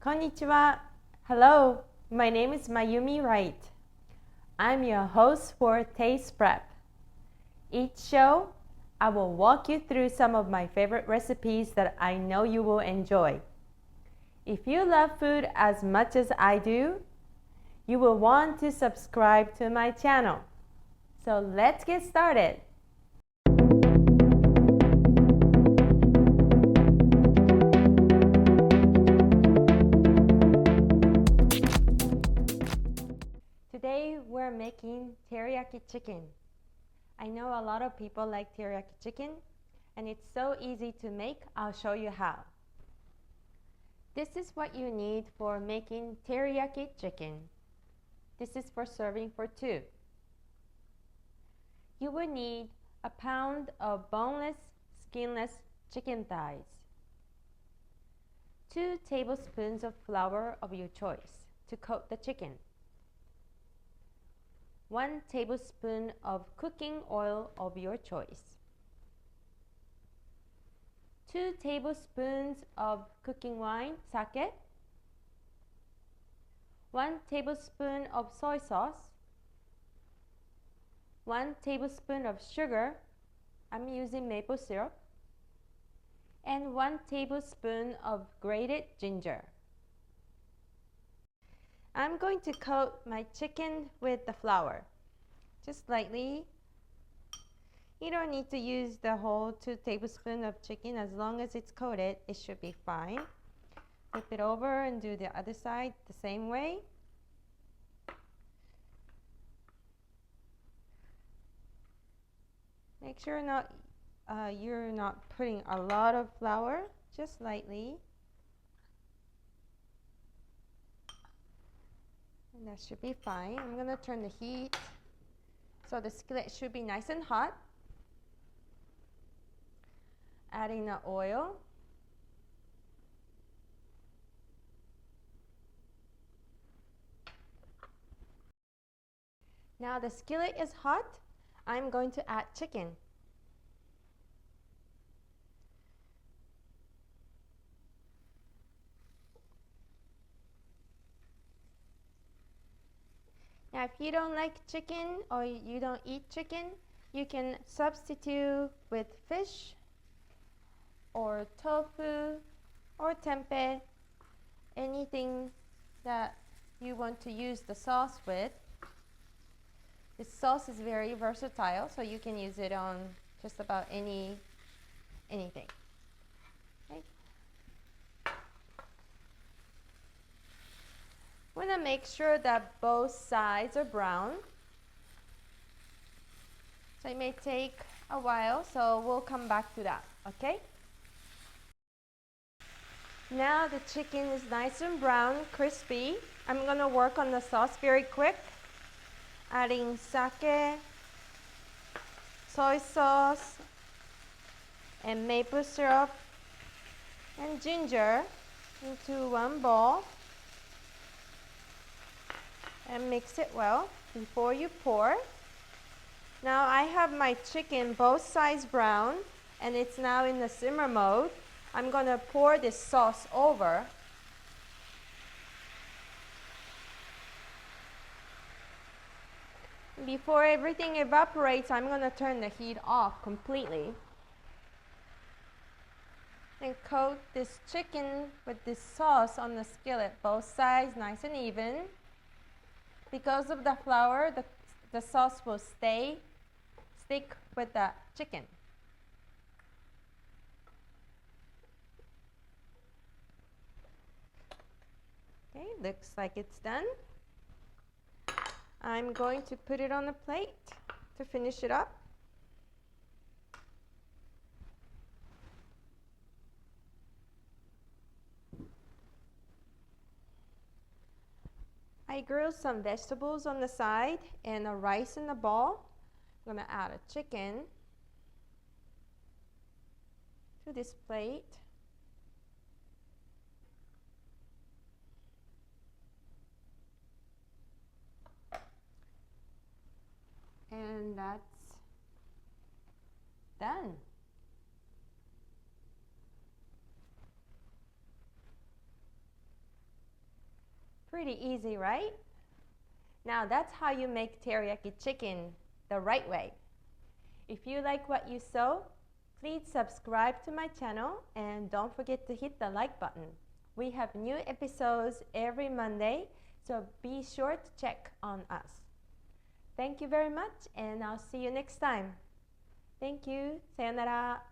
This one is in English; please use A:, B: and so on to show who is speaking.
A: Konnichiwa. Hello, my name is Mayumi Wright. I'm your host for Taste Prep. Each show, I will walk you through some of my favorite recipes that I know you will enjoy. If you love food as much as I do, you will want to subscribe to my channel. So let's get started. Today we're making teriyaki chicken. I know a lot of people like teriyaki chicken and it's so easy to make. I'll show you how. This is what you need for making teriyaki chicken. This is for serving for two. You will need a pound of boneless, skinless chicken thighs, 2 tablespoons of flour of your choice to coat the chicken, 1 tablespoon of cooking oil of your choice, 2 tablespoons of cooking wine, sake, 1 tablespoon of soy sauce, 1 tablespoon of sugar, I'm using maple syrup, and 1 tablespoon of grated ginger. I'm going to coat my chicken with the flour, just lightly. You don't need to use the whole 2 tablespoons of chicken. As long as it's coated, it should be fine. Flip it over and do the other side the same way. Make sure you're not putting a lot of flour, just lightly. And that should be fine. I'm going to turn the heat so the skillet should be nice and hot. Adding the oil. Now the skillet is hot. I'm going to add chicken. Now, if you don't like chicken or you don't eat chicken, you can substitute with fish or tofu or tempeh, anything that you want to use the sauce with. This sauce is very versatile, so you can use it on just about anything. Okay. Want to make sure that both sides are brown. So it may take a while, so we'll come back to that, okay? Now the chicken is nice and brown, crispy. I'm going to work on the sauce very quick. Adding sake, soy sauce, and maple syrup and ginger into one bowl. And mix it well before you pour. Now I have my chicken both sides brown and it's now in the simmer mode. I'm going to pour this sauce over. Before everything evaporates, I'm going to turn the heat off completely. And coat this chicken with this sauce on the skillet, both sides nice and even. Because of the flour, the sauce will stick with the chicken. Okay, looks like it's done. I'm going to put it on a plate to finish it up. I grilled some vegetables on the side and a rice in the bowl. I'm going to add a chicken to this plate. And that's done. Pretty easy, right? Now that's how you make teriyaki chicken the right way. If you like what you saw, please subscribe to my channel and don't forget to hit the like button. We have new episodes every Monday, so be sure to check on us. Thank you very much and I'll see you next time. Thank you. さよなら.